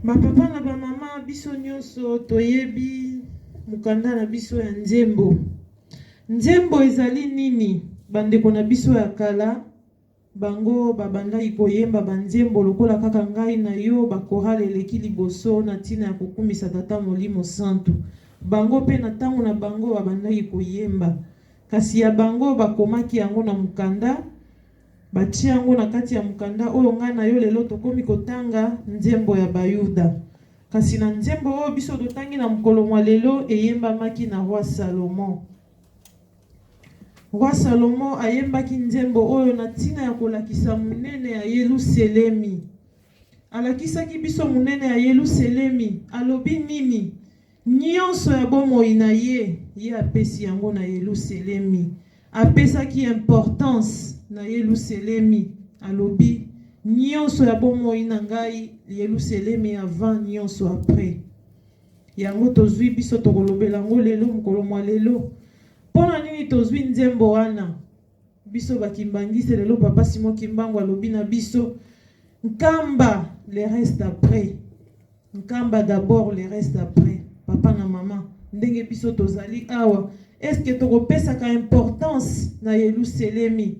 Papa na ba mama biso nyonso toyebi mukanda na biso ya nzembo. Nzembo ezali nini? Bandeko na biso ya kala bango babandaki koyemba banzembo lokola kaka ngai na yo bakorale eleki liboso na ntina ya kokumisa tata molimo santu. Bango pe na ntango na bango babandaki koyemba. Kasi ya bango bakomaki yango na mukanda, batia yango na kati ya mukanda oyo ngai na yo lelo tokomi kotanga nzembo ya Bayuda. Kasi na nzembo oyo biso totangi na mokolo mwa lelo eyembamaki na roi Salomon. Roi Salomon ayembaki nzembo oyo na ntina ya kolakisa munene ya Yerusalemi. Alakisaki biso munene ya Yerusalemi, alobi nini? Nyonso ya bomoi na ye apesi yango na Yerusalemi. Apesaki importance na Yerusalemi, alobi nyonso ya bomoi na ngai Yerusalemi avant nyonso après. Yango tozwi biso tokolobela ngo lelo mokolo mwa lelo. Pona nini tozwi nzembo wana? Biso bakimbangise lelo papa Simon Kimbangu alobi na biso nkamba le reste après. Nkamba d'abord le reste après. Papa na mama ndenge biso tozali awa, est-ce que tokopesaka importance na Yerusalemi?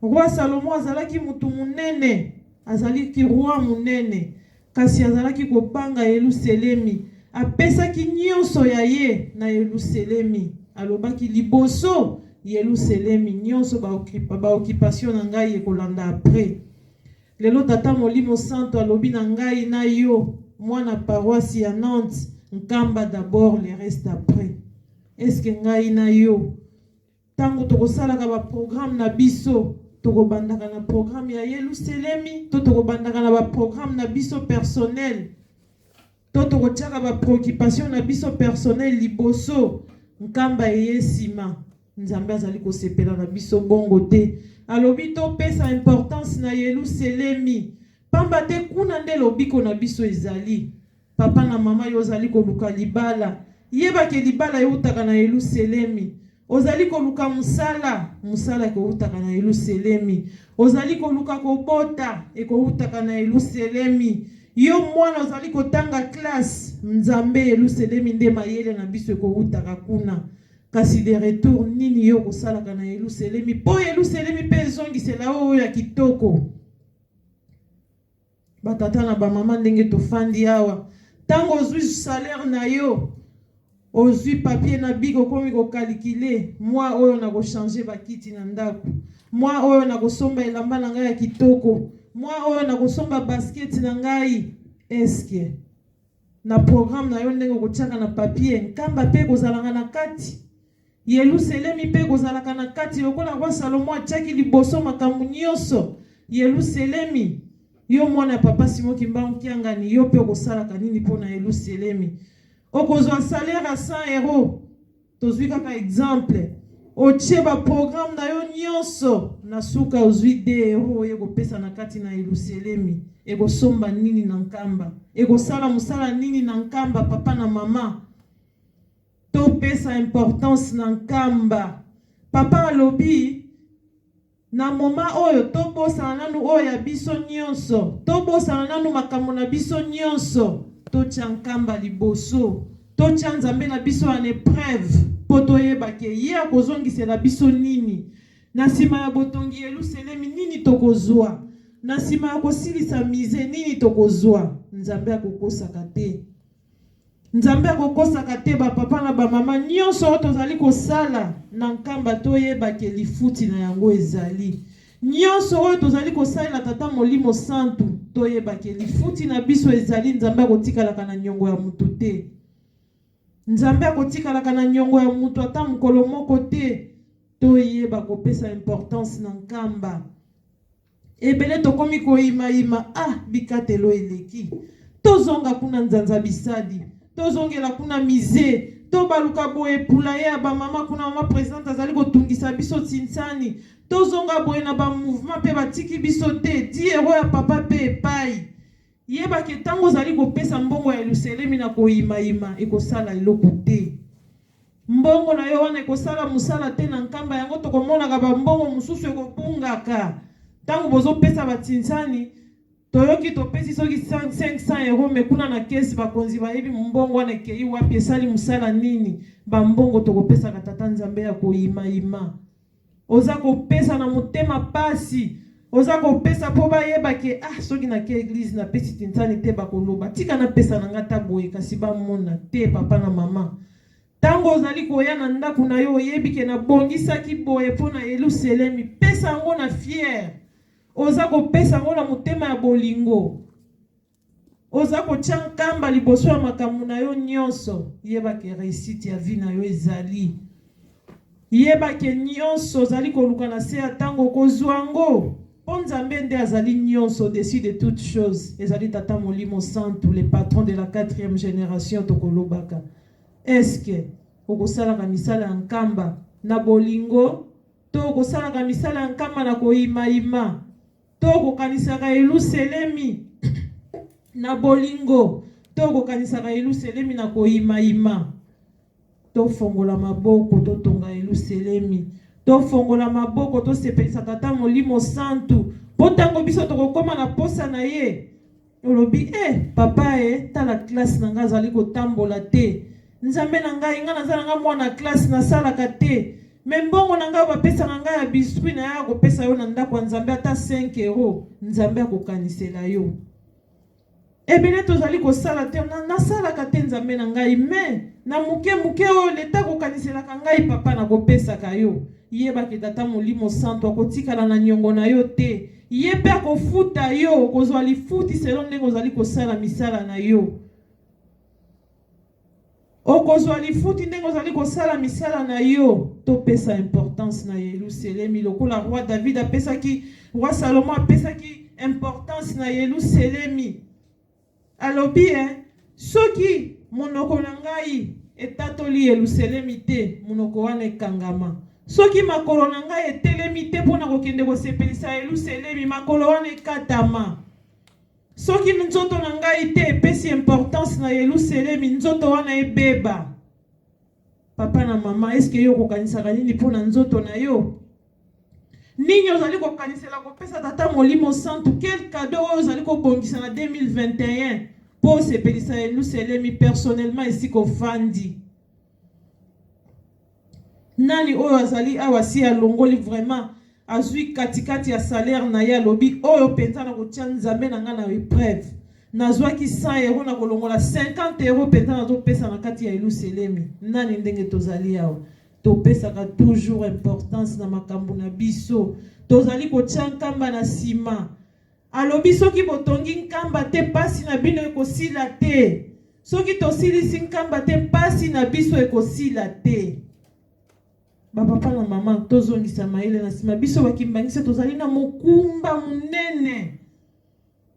Roi Salomon azalaki mutu munene, azalaki roi munene, kasi azalaki kopanga Yerusalemi. Apesaki nyonso ya ye na Yerusalemi. Alobaki liboso Yerusalemi nyonso ba occupation na ngai ekolanda après. Lelo tata molimo santo alobi na ngai na yo mwana paroisse ya Nantes, nkamba d'abord le reste après. Est-ce que ngai na yo tango tokosalaka ba programme na biso tokobandaka na programme ya Yerusalemi, to tokobandaka na ba programme na biso personnel, to tokotiaka ba préoccupation na biso personnel liboso, nkamba yesima nzambe azali kosepela na biso bongo te. Alobi to pesa importance na Yerusalemi, pamba te kuna nde lobiko na biso ezali. Papa na mama yo ozali koluka libala, yebake libala eutaka na Yerusalemi. Ozali koluka musala ekoutaka na Yerusalemi. Ozali koluka kobota ekoutaka na Yerusalemi. Yo mwana ozali kotanga classe, nzambe Yerusalemi nde mayele na biso ekoutaka kuna. Kasi de retour nini yo kosalaka na Yerusalemi? Po Yerusalemi pe ezongisela oyo ya kitoko. Batata na ba mama ndenge tofandi awa, tango ozwi salaire na yo, ozwi papier na bigo komi ko calculer moi oyo na ko changer bakiti na ndako, moi oyo na kosomba elamba na ngai ya kitoko, moi oyo na kosomba basket na ngai. Eske na programme na yo ndenge kotiaka na papier, nkamba pe kozalanga na kati, Yerusalemi pe kozalaka na kati lokola roi Salomon atiaki liboso makambo nyonso Yerusalemi. Yo mwana papa Simon Kimbangu kiangani yo pe kosalaka nini pona Yerusalemi? Okozwa salaire à 100 €. Tozwi kaka exemple. Otie ba programme na yo nyonso na suka ozwi 2 € ye kopesa na kati na Yerusalemi. Ekosomba nini na nkamba? Ekosala musala nini na nkamba papa na mama? To pesa importance na nkamba. Papa alobi na moma oyo tobosana nanu oyo ya biso nyonso, tobosana nanu makambo na biso nyonso, totia nkamba liboso, totia nzambe na biso en épreuve, po toyebake ye akozongisela biso nini. Na nsima ya botongi Yerusalemi nini tokozwa? Na nsima ya kosilisa mize nini tokozwa? Nzambe akokosaka te. Nzambe akokosaka te ba papa na ba mama nyonso oyo tozali kosala na nkamba toyebake lifuti na yango ezali. Nyonso oyo tozali kosalela tata molimo santu toyebake lifuti na biso ezali. Nzambe akotikalaka na nyongo ya mutu te. Nzambe akotikalaka na nyongo ya mutu ata mokolo moko te. Toyeba kopesa importance na nkamba. Ebele tokomi koyima bikatelo eleki. Tozonga kuna nzanza bisadi, tozongela kuna mize, tobaluka boye pula ya ba mama kuna mama presidente azali kotungisa biso tinsani, tozonga boye na ba mouvement pe batiki biso te, 10 € ya papa pe epai. Yebake tango zali kopesa mbongo ya Yerusalemi na koyima ekosala eloko te. Mbongo na yo wana ekosala musala te na nkamba yango tokomonaka ba mbongo mususu ekobungaka. Tango bozo pesa batinsani toyoki topesi soki 500 euros me kuna na kesi bakonzi bayebi mbongo wana kei wapi esali musala nini bambongo tokopesa katata nzambe ya koyima. Oza kopesa na motema pasi, oza kopesa po bayeba ke soki na ke église na pesi tintani te bakoloba tika na pesa na ngata boye kasi bamona te papa na mama. Tango ozali koya na ndako na yo oyebi ke na bongisaki boye po na Yerusalemi, pesa ngo na fier. Oza kopesa ngo na motema ya bolingo. Oza kotia nkamba liboso ya makambo na yo nyonso. Yeba ke réussite ya vie na yo ezali. Yeba ke nyonso ozali koluka na se ya tango kozwa ngo. Po Nzambe nde azali nyonso au-dessus de toutes choses. Ezali tata Molimo Santu, le patron de la 4e génération tokolobaka. Est-ce que okosalaka misala ya nkamba na bolingo to okosalaka misala ya nkamba na koyima to okokanisaka Yerusalemi na bolingo to okokanisaka Yerusalemi na koyima to fongola maboko to tonga Yerusalemi to fongola maboko to sepelisa tata Molimo Santu po tango biso tokokoma na posa na ye olobi papa tala classe na nga azali kotambola te Nzambe na ngai nga nazala nga mwana classe na sala kate me mbongo na ngai bapesa na ngai ya biscuit na ya kopesa yo na ndako ya Nzambe ata 5 euros Nzambe akokanisela yo ebele tozali kosala te na sala kate Nzambe na ngai me na muke oyo leta kokaniselaka ngai papa na kopesaka yo yeba ke tata Molimo Santu akotikala na nyongo na yo te ye pe akofuta yo kozwa lifuti selon ndenge ozali kosala misala na yo. Okozwa lifuti ndenge ozali kosala misala na yo topesa importance na Yerusalemi lokola roi David apesaki roi Salomon apesaki importance na Yerusalemi alobi soki monoko na ngai etatoli Yerusalemi te monoko wana ekangama soki makolo na ngai etelemi te mpona kokende kosepelisa Yerusalemi makolo wana ekatama soki nzoto na ngai te epesi importance na Yerusalemi nzoto wana ebeba. Papa na mama eske yo kokanisaka nini mpona nzoto na yo? Nini ozali kokanisela kopesa tata Molimo Santu? Quel cadeau ozali kobongisa na 2021 po sepelisa Yerusalemi personnellement esika ofandi? Nani oyo azali awasi alongoli vraiment azui katikati ya salaire na ya lobi oyo penza na kotia Nzambe na nga na épreuve nazwaki 100 euros na kolongola 50 euros penza na topesa na kati ya Yerusalemi. Nani ndenge tozali awa topesaka toujours importance na makambo na biso tozali kotia nkamba na sima alobi soki botongi nkamba te pasi na bino ekosila te soki tosilisi nkamba te pasi na biso ekosila te. Papa na mama tozongisa maele na sima biso bakimbangisa tozali na mokumba munene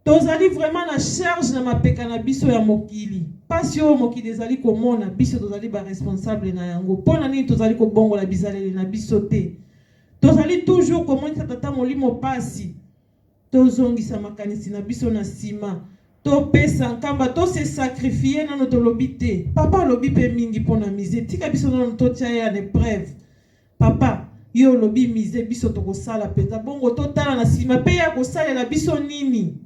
tozali vraiment na charge na mapeka na biso ya mokili pasi oyo mokili ezali komona biso tozali ba responsable na yango pona nini tozali kobongola bizaleli na biso te tozali toujours komonisa tata Molimo pasi tozongisa makanisi na biso na sima topesa nkamba to se sacrifier nano tolobi te papa lobi pe mingi pona mize tika biso nano totia ya épreuve. Papa, yo lobi mize biso tokosala penza bongo totala na sima pe ya kosalela biso nini?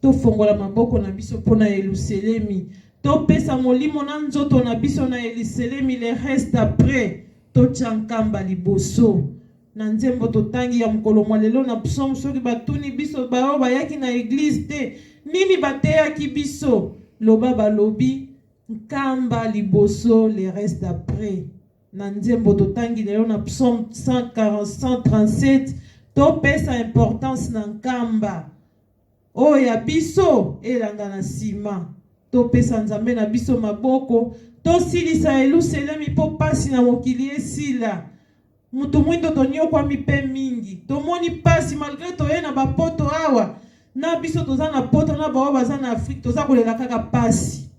Tofongola maboko na biso pona Yerusalemi. Topesa molimo na nzoto na biso na Yerusalemi le reste après. Totia nkamba liboso. Na nzembo totangi ya mokolo mwa lelo na psaume soki batuni biso bao bayaki na église te. Nini bateyaki biso? Loba balobi nkamba liboso le reste après. Na nzembo totangi lelo na psaume 137 topesa importance na nkamba oya biso elanga na sima topesa Nzambe na biso maboko tosilisa Yerusalemi po pasi na mokili esila mutu mwindo tonyokwa mipe mingi tomoni pasi malgré toye na bapoto awa na biso toza na poto na bao baza na Afrique toza kolela kaka pasi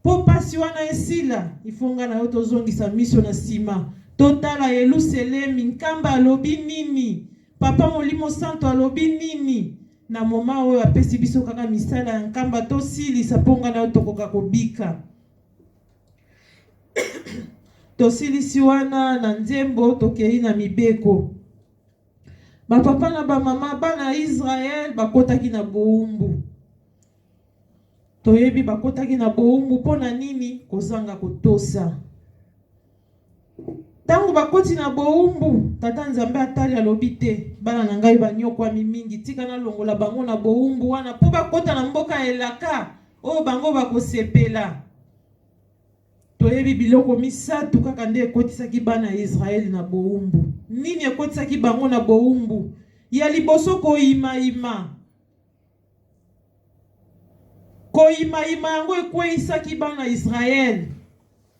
po pasi wana esila ifonga na yo tozongisa miso na sima totala Yerusalemi nkamba alobi nini papa Molimo Santu alobi nini na moma oyo apesi biso kaka misala ya nkamba tosilisa ponga na yo tokoka kobika tosilisi wana na nzembo tokei na mibeko papa na ba mama bana Israël bakotaki na boumbu. Toyebi bakotaki na boumbu pona nini? Kozanga kotosa. Tango bakoti na boumbu, tata Nzambe atali alobi te, bana na ngai banyokwa mingi, tika na longola bango na boumbu wana po bakota na mboka elaka, o bango bakosepela. Toyebi biloko misatu kaka nde ekotisaki bana Israeli na boumbu. Nini ekotisaki bango na boumbu? Ya liboso koyima ima. Koyima ima yango ekweisaki bana Israeli.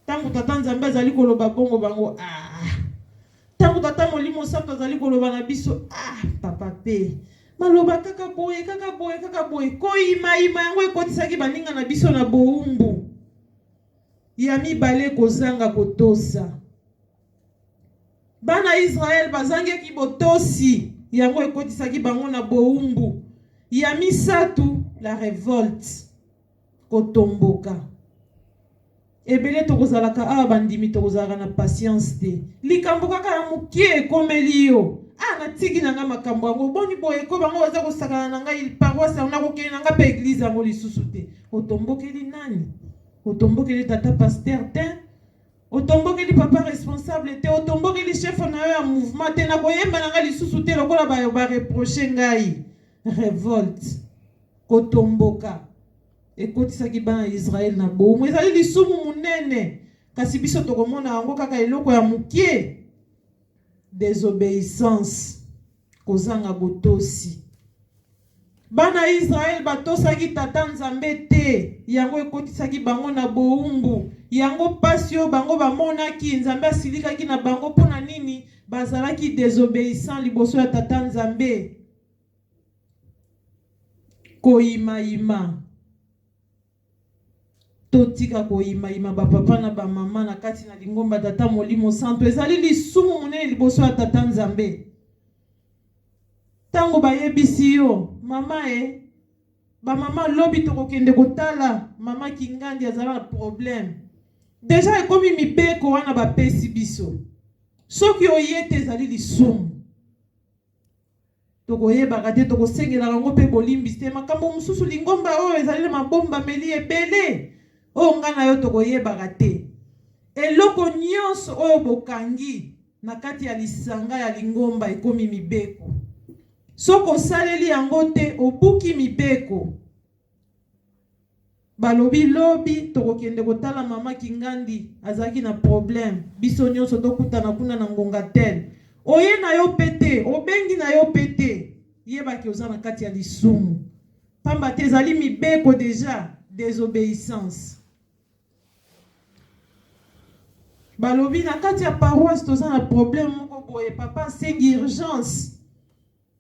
Tango tata Nzambe azali koloba bongo bango tango tata Molimo Santo azali koloba na biso papa pe maloba kaka boye koyima ima yango ekotisaki baninga na biso na boumbu. Ya mibale kozanga kotosa. Bana Israel bazangaki botosi yango ekotisaki bango na boumbu. Ya misatu la révolte kotomboka. Ebele tokozalaka bandimi tokozalaka na patience te. Likambo kaka ya mukie ekomeli yo. Natiki nanga makambo yango boni boye ko bango baza kosakana na ngai paroisse na kokende na nga pe église yango lisusu te. Otombokeli nani? Otombokeli tata pasteur te? Otombokeli papa responsable te? Otombokeli chef na yo ya mouvement te? Na koyemba na nga lisusu te lokola ba reprocher ngai. Révolte kotomboka. Ekotisaki bana Israël na boumbu. Ezali lisumu munene. Kasi biso tokomona yango kaka eloko ya mukie. Désobéissance. Kozanga botosi. Bana Israël batosaki tata Nzambe te. Yango ekotisaki bango na boumbu. Yango pasio bango bamonaki Nzambe asilikaki na bango pona nini? Bazalaki désobéissant liboso ya tata Nzambe. Koyima ima. Totika koyima ima ba papa na ba mama na kati na lingomba tata Molimo Santo ezali lisumu munene liboso ya tata Nzambe. Tango bayebisi yo mama ba mama lobi tokokende kotala mama Kingandi azala problème. Déjà ekomi mibeko wana bapesi biso. Soki oyete ezali lisumu. Tokoyeba te tokosengela ngo pe bolimbisi te makambo mususu lingomba oyo ezali mabomba meli ebele. Ngana yo tokoyeba te. Eloko nyonso oyo bokangi na kati ya lisanga ya lingomba ekomi mibeko. Soko saleli yango te obuki mibeko. Balobi lobi tokokende kotala mama Kingandi azaki na problème. Biso nyonso tokutana kuna na ngonga tel. Oye na yo pete, obengi na yo pete. Yeba ki oza na kati ya lisumu. Pamba te ezali mibeko déjà, désobéissance. Balobi na kati ya paroisse toza na problème moko boye papa sengi urgence.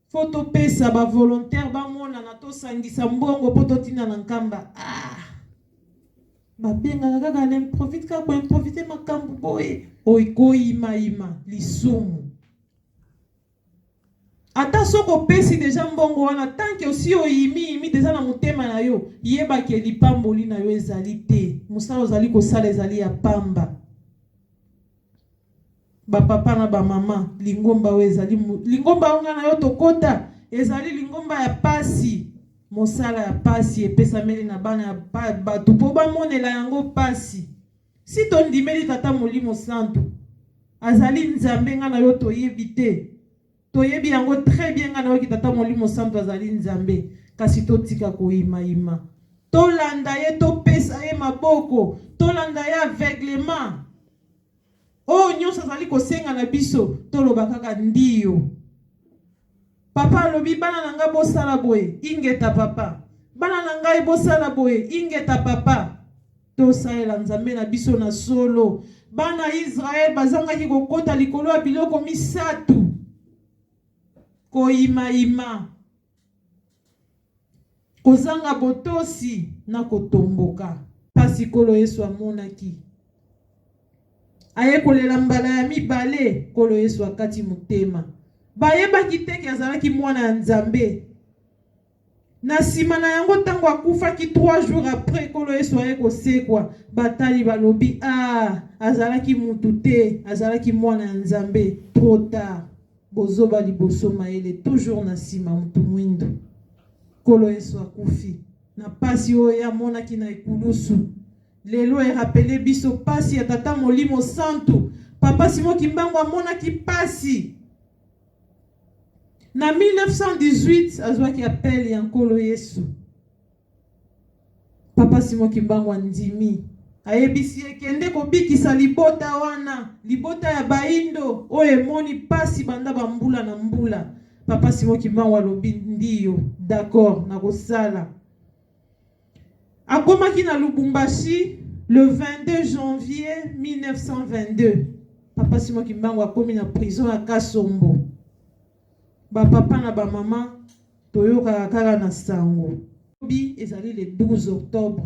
Faut topesa ba volontaire ba mona na tosangisa mbongo po totina na nkamba. Babenga kaka l'improvite ka ko improviter makambo boye. Oikoyima ima lisumu. Ata soko pesi déjà mbongo wana tanke osi oyimi déjà na mutema na yo yeba ke lipamboli na yo ezali te. Musala ozali kosala ezali ya pamba. Ba papa na ba mama lingomba we ezali lingomba onga na yo tokota ezali lingomba ya pasi. Mosala ya pasi epesameli na bana ya batu po bamonela yango pasi. Si tondimeli tata Molimo Santo azali Nzambe nga na yo toyebi te. Toyebi yango très bien nga na yo ki tata Molimo Santo azali Nzambe. Kasi totika koyima ima. Tolanda ye topesa ye maboko. Tolanda ye aveuglement. Nyonso azali kosenga na biso toloba kaka ndiyo. Papa lobi bana nanga bosala boye ingeta papa. Bana nanga bosala boye ingeta papa. Tosaela Nzambe na biso na solo. Bana Israël bazangaki kokota likolo ya biloko misatu. Koyima ima. Kozanga botosi na kotomboka. Pasi kolo Yesu amonaki. Aye kolela mbala ya mibale kolo Yesu akati mutema. Bayeba kiteke azalaki mwana ya Nzambe. Na sima na yango tango akufaki 3 jours après kolo Yesu aye kosekwa batali balobi azalaki mutu te azalaki mwana ya Nzambe trop tard. bozoba liboso maele toujours na sima mutu mwindo. Kolo Yesu akufi na pasi oyo ya mona kina ekulusu. Lelo e rappelé biso pasi ya tata Molimo Santu. Papa Simon Kimbangu amona ki pasi. Na 1918 azwaki appel ya Nkolo Yesu. Papa Simon Kimbangu andimi. Ayebisi ekende kobikisa libota wana. Libota ya baindo. Oye moni pasi banda bambula na mbula. Papa Simon Kimbangu alobi ndiyo. D'accord, na kosala. Akomaki na Lubumbashi le 22 janvier 1922. Papa Simon Kimbangu akomi na prison ya Kasombo. Ba papa na ba mama toyoka kaka na sango. Bi ezali le 12 octobre.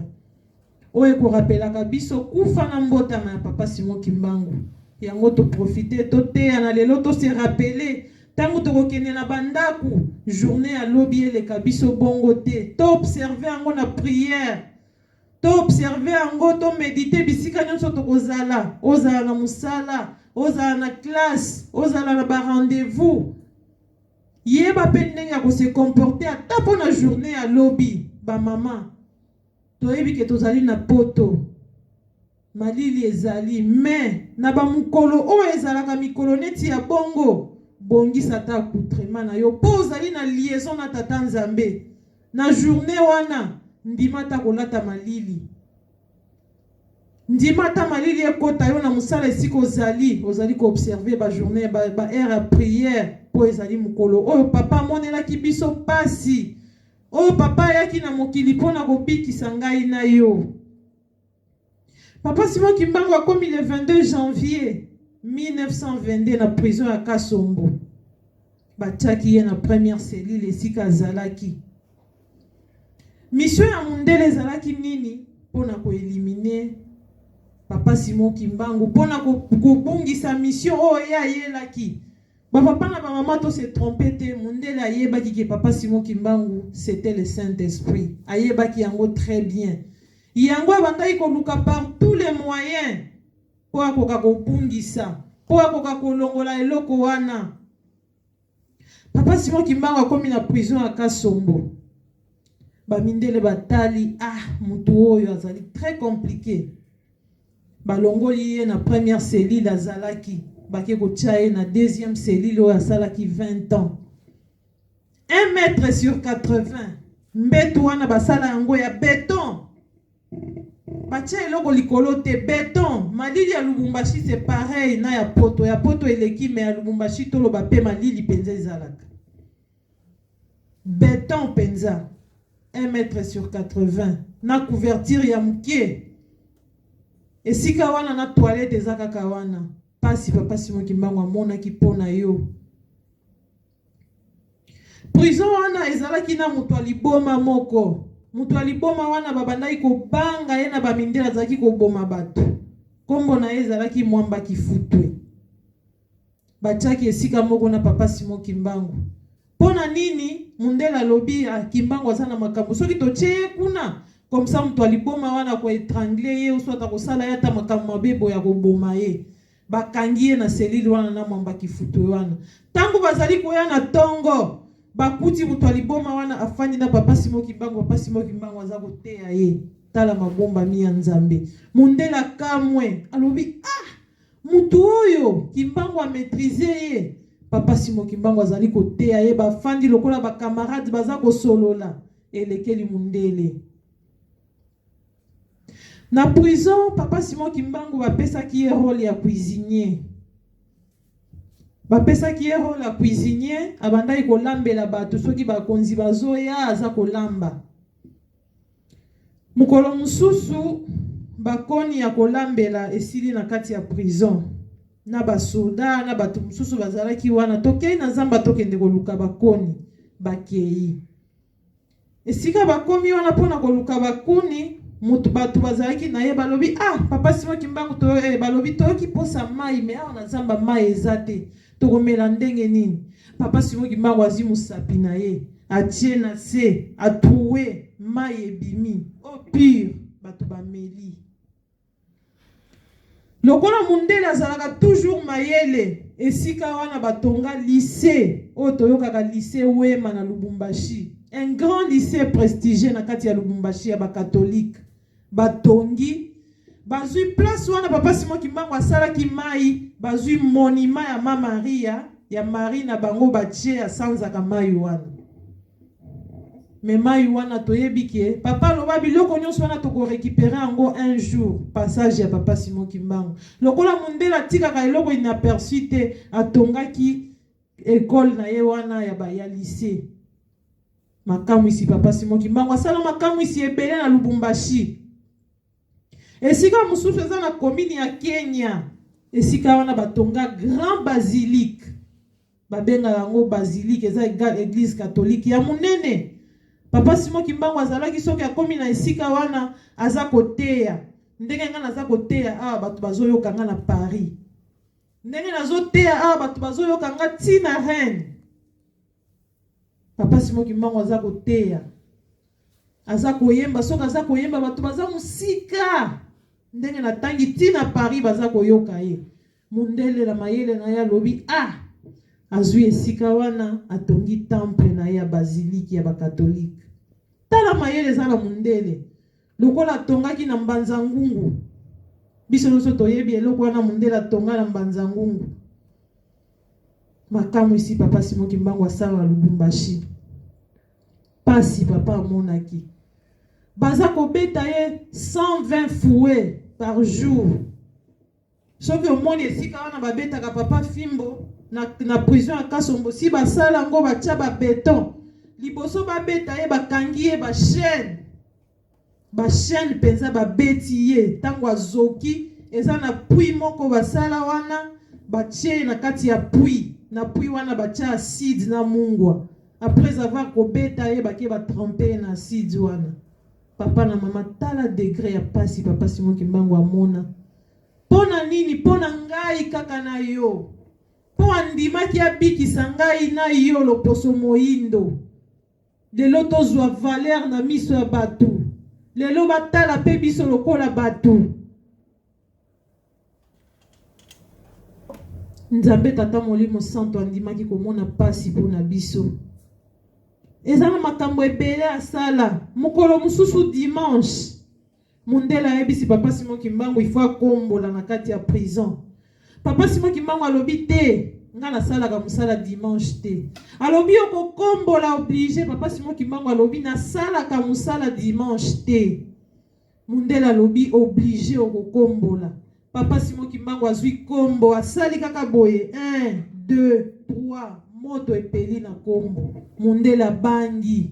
Oye ko rappelaka biso kufa na mbotama ya Papa Simon Kimbangu. Yango to profiter to te na lelo to se rappeler tango to kokene na bandaku journée à lobi eleka biso bongo te. To observer ango na prière. To observer ango to méditer bisika nyonso to kozala. Ozala na musala, ozala na classe, ozala na ba rendez-vous. Yeba pendenge ko se comporter ata po na journée à lobi ba mama. Toyebi ke tozali na poto. Malili ezali mais na ba mukolo o ezalaka mikolo neti ya bongo. Bongisa ta accoutrement na yo po ozali na liaison na tata Nzambe. Na journée wana ndima ta kolata malili. Ndima ta malili ekota yo na musala esiko ozali ko observer ba journée ba heure à prière po ezali mukolo. Oyo papa monela ki biso pasi. Oyo papa yaki na mokili pona kobikisa ngai na yo. Papa Simon Kimbangu akomi le 22 janvier 1922 na prison ya Kasombo. Batiaki ye na première cellule esika azalaki. Mission ya mundele ezalaki nini? Pona ko éliminer Papa Simon Kimbangu. Pona kobungisa mission oyo ayelaki. Papa na maman to se trompé te mundele ayebaki ke Papa Simon Kimbangu c'était le Saint-Esprit. Ayebaki yango très bien. Yango bandai ko luka par tous les moyens po akoka kobungisa, po akoka kolongola eloko wana. Papa Simon Kimbangu akomi na prison à Kasombo. Ba mindele batali mutu oyo azali très compliqué. Balongoli ye na première cellule azalaki. Bake kochaye na deuxième cellule oyo asalaki 20 ans. 1 mètre sur 80. Mbetu wana basala yango ya béton. Batia eloko likolo te béton. Malili ya Lubumbashi c'est pareil na ya poto. Ya poto eleki me ya Lubumbashi tolo bape malili penza ezalaka. Béton penza. 1 mètre sur 80. Na couverture ya mukie. Esika wana na toilette ezaka kawana. Pasi Papa Simon Kimbangu amona ki pona yo. Prison wana ezalaki na mutu aliboma moko. Mutu aliboma wana babandaki kobanga ye na bamindela zaki koboma bato. Kombo na ye ezalaki Mwamba Kifutwe. Batiaki esika moko na Papa Simon Kimbangu. Pona nini mundela lobi Kimbangu asana makambo. Soki toche kuna comme ça mutu aliboma wana ko étrangler ye uswata kosala yata makambo mabebo ya koboma ye. Bakangie na selili wana na Mwamba Kifutwe wana. Tangu bazali koya na tongo. Bakuti mutu aliboma wana afandi na Papa Simon Kimbangu. Papa Simon Kimbangu aza koteya ye. Tala mabomba miya Nzambe. Mundela kamwe. Alobi mutu oyo Kimbangu a maîtriser ye. Papa Simon Kimbangu azali koteya ye. Bafandi lokola ba camarades baza kosolola. Elekeli mundele. Na prison, Papa Simon Kimbangu bapesaki ye rôle ya cuisinier. Bapesaki ye rôle ya cuisinier, abandaki kolambela bato soki bakonzi bazoya aza kolamba. Mukolo mususu bakoni ya kolambela esili na kati ya prison. Na basoda na bato mususu bazalaki wana tokei na zamba tokende koluka bakoni bakei. Esika bakomi wana pona koluka bakuni mutu batu bazalaki na ye balobi Papa Simon Kimbangu to balobi toki posa mai me na zamba mai ezate tokomela ndenge nini. Papa Simon Kimbangu azi musapi na ye atie na se atoué mai ebimi au pire batu bameli. Lokola mundele azalaka toujours mayele. Esika wana batonga lycée. Otoyokaka lycée Wema na Lubumbashi. Un grand lycée prestigieux na kati ya Lubumbashi ya ba catholique. Batongi. Bazui place wana papa Simon Kimbangu asala ki mai. Bazui monument ya Mama Maria. Ya Marie na bango batie ya sanzaka mai wana. Mais mai wana toyebike. Papa loba biloko nyonso wana toko récupérer ango un jour. Passage ya papa Simon Kimbangu. Lokola mundela tika ka eloko inaperçu te atongaki école na ye wana ya lycée. Makamu isi papa Simon Kimbangu asala makamu isi ebele na Lubumbashi. Esika mususu eza na commune ya Kenya. Esika wana batonga grand basilique. Babenga yango basilique eza église catholique ya munene. Papa Simon Kimbangu azalaki soki akomi na esika wana aza koteya. Ndenge nga naza koteya awa bato bazoyoka nga na Paris. Ndenge nazoteya awa bato bazoyoka nga tina Rennes. Papa Simon Kimbangu aza koteya. Aza koyemba soki aza koyemba bato baza musika. Ndenge na tangi tina Paris baza koyoka ye. Mundele la mayele na ya lobi azui esika wana atongi temple na ya basilique ya bakatolike. Tala mayele za na mundele. Lokola atongaki na Mbanza Ngungu. Biso nyonso toyebi eloko wana mundele atonga na Mbanza Ngungu. Makamu isi papa Simon Kimbangu asala Lubumbashi. Pasi papa amonaki. Baza kobeta ye 120 fouets par jour. Soki omoni esika wana babeta ka papa Fimbo na prison ya Kasombo si basala ngo batia ba béton. Liboso babeta ye bakangi ye ba chaîne penza babeti ye tango azoki eza na pui moko basala wana batie na kati ya pui na pui wana batia acide na mungwa. Après avoir kobeta ye bake ba tremper na acide wana. Papa na mama tala degré ya pasi papa Simon Kimbangu amona. Pona nini pona ngai kaka na yo. Po andimaki abikisa ngai na yo loposo moindo. Lelo tozwa valeur na miso ya batu. Lelo batala pe biso lokola batu. Nzambe tata molimo santo andimaki komona pasi pona biso. Ezana makambo ebele asala. Mukolo mususu dimanche. Mundela ebisi papa Simon Kimbangu il faut akombola na kati ya prison. Papa Simon Kimbangu alobi te. Nga na sala ka musala dimanche te. Alobi oko kombola obligé papa Simon Kimbangu alobi na sala ka musala dimanche te. Mundela alobi obligé oko kombola. Papa Simon Kimbangu azui kombo asali kaka boye 1 2 3 moto epeli na kombo. Mundela bangi.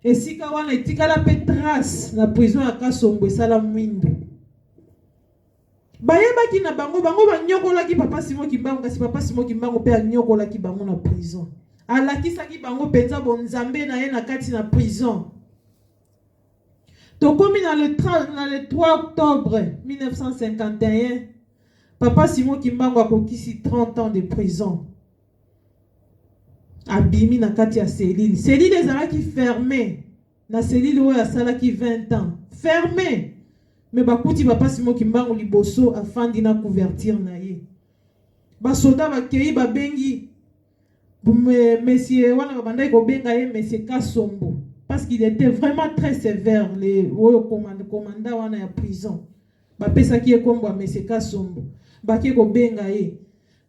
Esika wana etikala Petras na prison ya Kasombo esala mwindo. Bayebaki na bango banyokolaki papa Simon Kimbangu kasi papa Simon Kimbangu pe anyokolaki bango na prison. Alakisaki bango penza bonzambe na ye na kati na prison. Tokomi na le 3 octobre 1951 papa Simon Kimbangu akokisi 30 ans de prison. Abimi na kati ya cellule. Cellule ezalaki fermée. Na cellule oyo asalaki 20 ans. Fermée. Mais bakuti papa Simon Kimbangu liboso afandi na couverture na ye. Basoda bakei babengi monsieur wana babandai kobenga ye monsieur Kasombo parce qu'il était vraiment très sévère les commandant wana ya prison. Bapesaki ye kombo ya monsieur Kasombo. Bake kobenga ye.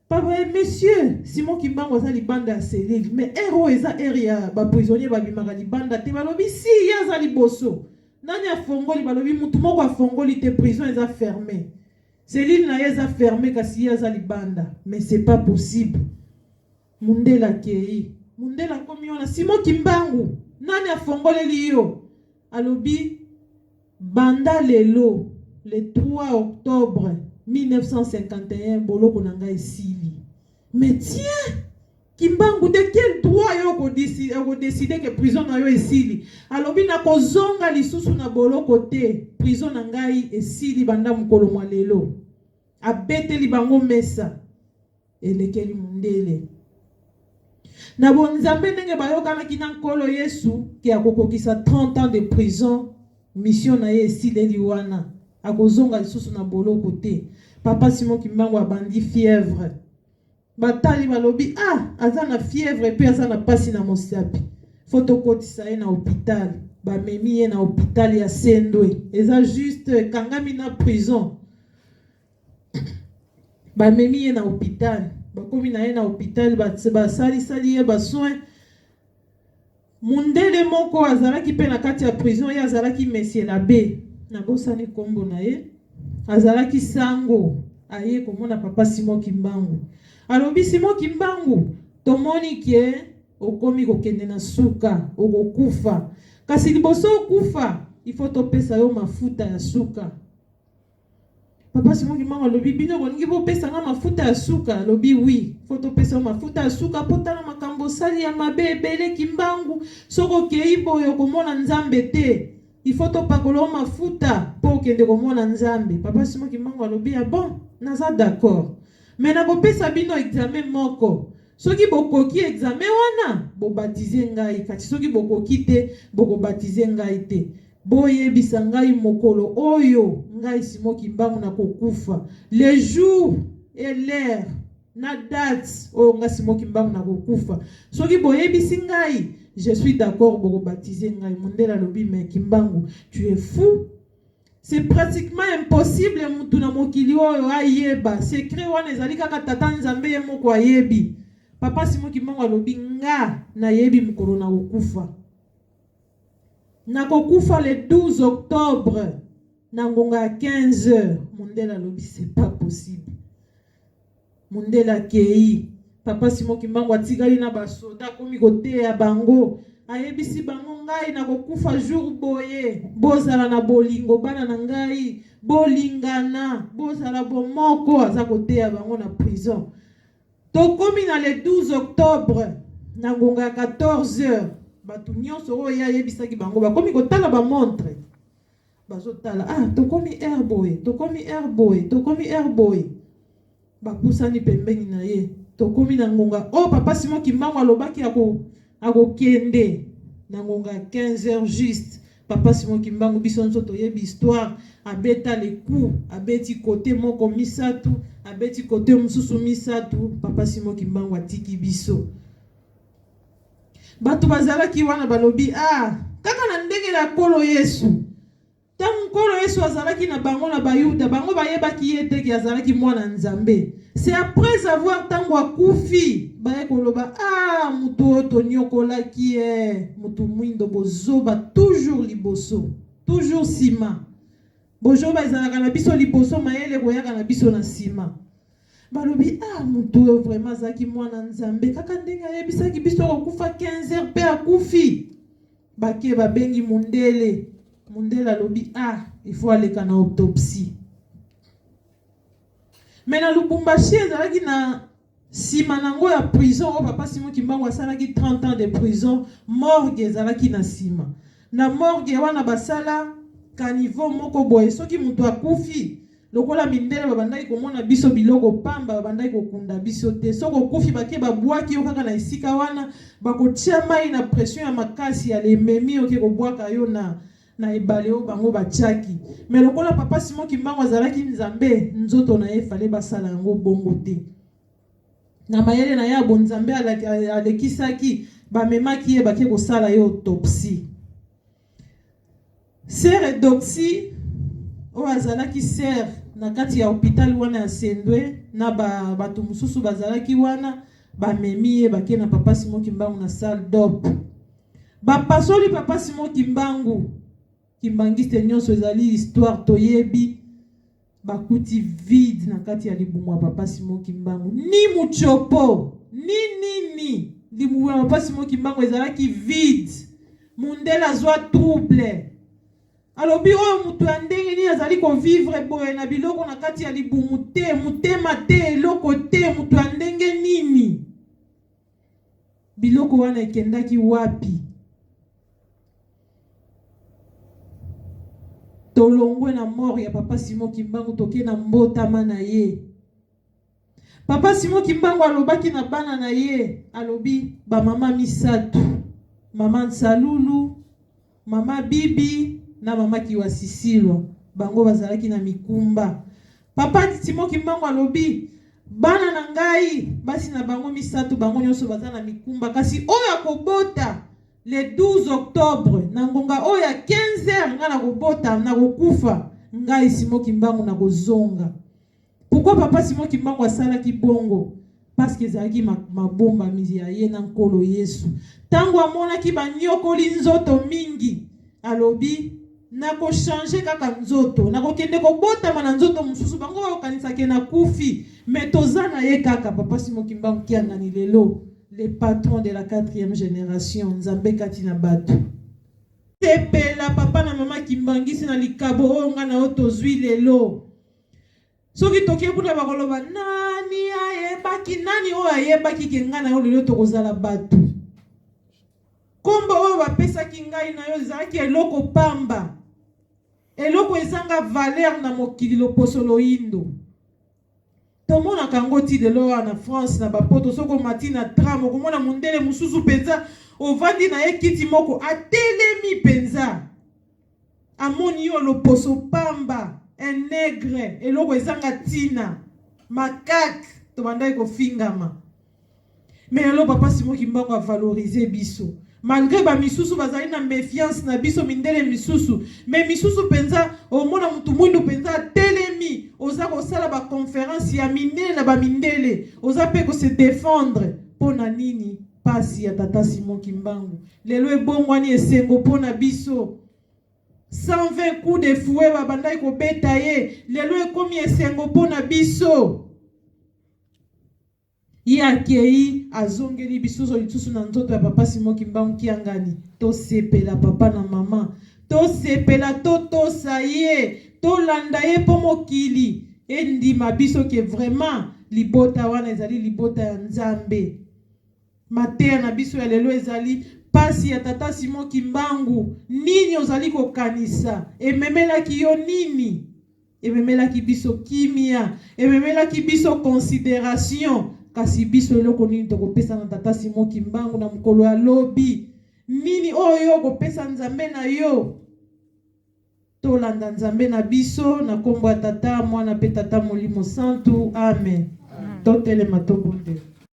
Papa, monsieur, Simon Kimbangu aza libanda ya cellule, mais ero eza area ba prisonnier ba bimaka libanda te balobi si yaza liboso. Nani afongoli balobi mutu moko afongoli te prison eza fermée. Cellule na eza fermée kasi yaza libanda, mais c'est pas possible. Mundela kei. Mundela komi wana Simon Kimbangu, nani afongoleli yo? Alobi banda lelo le 3 octobre 1951 boloko nanga esili. Mais tiens, Kimbangu de quel droit yo décider que prison na yo esili? Alobi na kozonga lisusu na boloko te. Prison na ngai esili banda mukolo mwa lelo. Abeteli bango mesa. Elekeli mundele. Na bonzambe ndenge bayokana kina nkolo Yesu ki akokokisa 30 ans de prison. Mission na ye esili wana. akozonga lisusu na boloko te. Papa Simon Kimbangu abandi fièvre. Batali balobi aza na fièvre pe aza na pasi na mosapi. Fotokotisa ye na hôpital. Bamemi ye na hôpital ya Sendwe. Eza juste kangami na prison. Bamemi ye na hôpital. Bakomi na ye na hôpital basali ye basoin. Mundele moko azalaki pe na kati ya prison ye azalaki Monsieur l'abbé. Nabosani kombo na ye. Azalaki sango. Aye komona Papa Simon Kimbangu. Alobi Simon Kimbangu, tomoni kie okomi kokende na suka, okokufa. Kasi liboso okufa, il faut topesa yo mafuta ya suka. Papa Simon Kimbangu alobi bino kolingi bopesa nga mafuta ya suka. Alobi oui, faut topesa yo mafuta ya suka pota na makambo sali ya mabe ebele Kimbangu. Soko kei boyo komona Nzambe te. Il faut topakolo mafuta po kende komona Nzambe. Papa Simon Kimbangu alobi bon, naza d'accord. Mais na bopesa bino examen moko. Soki bokoki examen wana, bo baptiser ngai. Kati soki bokoki te, boko baptiser ngai te. Boyebisa ngai mokolo oyo, ngai Simon Kimbangu na kokufa. Le jour et l'heure, na date, oyo ngai Simon Kimbangu na kokufa. Soki boyebisi ngai, je suis d'accord boko baptiser ngai. Mondela lobi mais Kimbangu, tu es fou. C'est pratiquement impossible mutu na mokili oyo ayeba. Secret wana ezali kaka tata Nzambe ye moko ayebi. Papa Simon Kimbangu alobi nga na yebi mukolo na kokufa. Na kokufa le 12 octobre na ngonga ya 15h. Mondela alobi c'est pas possible. Mondela kei. Papa Simon Kimbangu atikali na basoda komi kote ya bango. Ayebisi bango ngai na kokufa jour boye. Bozala na bolingo bana na ngai. Bolingana. Bozala bomoko aza kote ya bango na prison. Tokomi na le 12 octobre na ngonga 14h. Batu nyonso oyo ayebisaki bango bakomi kotala ba montre. Bazotala tokomi airboy, tokomi airboy, tokomi airboy. Bapusani pembeni na ye. Tokomi na ngonga Papa Simon Kimbangu alobaki akokende na ngonga 15h juste. Papa Simon Kimbangu biso nso toyebi histoire abeta le coup, abeti côté moko misatu, abeti côté mususu misatu. Papa Simon Kimbangu atiki biso. Batu bazalaki wana balobi kaka na ndenge la kolo Yesu. Tangu kolo Yesu azalaki na bango na bayuda, bango bayebaki yete ki azalaki mwana Nzambe. C'est après avoir tango akufi baye koloba mutu to nyokolaki mutu mwindo bozoba toujours liboso, toujours sima. Bozoba ezalaka na biso liboso mayele koyaka na biso na sima. Balobi mutu vraiment azalaki mwana Nzambe kaka ndenge ayebisaki biso kokufa 15h pe akufi. Bake babengi Mundele. Mundele alobi il faut aller na autopsie. Mais na Lubumbashi ezalaki na sima nango ya prison o Papa Simon Kimbangu asalaki 30 ans de prison. Morgue ezalaki na sima. Na morgue wana basala caniveau moko boye soki mutu akufi lokola mindele babandaki komona biso biloko pamba babandaki kokunda biso te. Soko kufi bake babwaki yo kaka na esika wana bakotia mai na pression ya makasi ya lememi oke kobwaka yo na ebale o bango bachaki. Mais lokola Papa Simon Kimbangu azalaki Nzambe, nzoto na ye fale basala yango bongo te. Na mayele na ya Nzambe alekisaki bamemaki ye bake kosala yo autopsie. Sœur Doxy o azalaki sœur na kati ya hôpital wana ya Sendwe na batu mususu bazalaki wana bamemi ye bake na Papa Simon Kimbangu na salle d'op. Bapasoli Papa Simon Kimbangu Kimbangiste nyonso ezali histoire toyebi bakuti vide na kati ya libumu ya Papa Simon Kimbangu. Ni muchopo, ni libumu ya Papa Simon Kimbangu ezalaki vide. Mundela zwa trouble. Alobi mutu ya ndenge ni azali ko vivre boye na biloko na kati ya libumu te, mutema te, eloko te, mutu ya ndenge nini. Biloko wana ekendaki wapi? Tolongwe na mort ya Papa Simon Kimbangu toke na mbotama na ye. Papa Simon Kimbangu alobaki na bana na ye, alobi ba mama misatu. Mama Nsalulu, mama Bibi na mama Kiwasisilwa. bango bazalaki na mikumba. Papa Simon Kimbangu alobi bana na ngai basi na bango misato bango nyonso baza na mikumba, kasi oyo akobota le 12 octobre na ngonga oyo ya 15h nga na kobota na kokufa ngai Simon Kimbangu na kozonga. Pourquoi papa Simon Kimbangu asalaki bongo? Parce que ezalaki mabomba mizi ya ye na nkolo Yesu. Tango amonaki banyokoli nzoto mingi alobi nako changer kaka nzoto, nako kende kobota na nzoto mususu bango bakokanisaki na kufi, mais tozana ye kaka papa Simon Kimbangu kiangani lelo le patron de la 4e génération Nzambe kati na bato. Sepela papa na mama Kimbangisi na likabo oyo nga na otozwi lelo. Soki tokie kuna bakoloba nani ayebaki, nani oyo ayebaki ke nga na yo lelo tokozala bato. Kombo oyo bapesaki ngai na yo ezalaki eloko pamba, eloko ezanga valeur na mokili loposo loyindo. Tomona kango ti lelo na France na bapoto soko mati na tram okomona mundele mususu penza ovandi na ekiti moko atelemi penza. Amoni yo loposo pamba, un nègre, eloko ezanga tina, makak, tobandai ko fingama. Mais lelo papa Simon Kimbangu a valoriser biso. Malgré ba misusu bazali na méfiance na biso mindele misusu, mais misusu penza omona mutu mwindu penza telemi, oza ko sala ba conférence ya mindele na ba mindele, oza pe ko se défendre pona nini pasi ya tata Simon Kimbangu. Lelo ebongwani esengo pona biso. 120 coups de fouet babandai ko beta ye, lelo ekomi esengo pona biso. Yakei azongeli bisuso lisusu na nzoto ya papa Simon Kimbangu kiangani. To sepela papa na mama, to sepela to saye, to landa ye po mokili endima biso ke vraiment libota wana ezali libota ya Nzambe. Matea na biso ya lelo ezali pasi ya tata Simon Kimbangu. Nini ozali kokanisa? Ememelaki yo nini? Ememelaki biso kimia, ememelaki biso considération. Kasi biso eloko nini tokopesa na tata Simon Kimbangu na mkolo ya lobi? Nini oyo kopesa Nzambe na yo? Tolanda Nzambe na biso na kombo ya tata mwana pe tata molimo santu. Amen. Totele matobonde.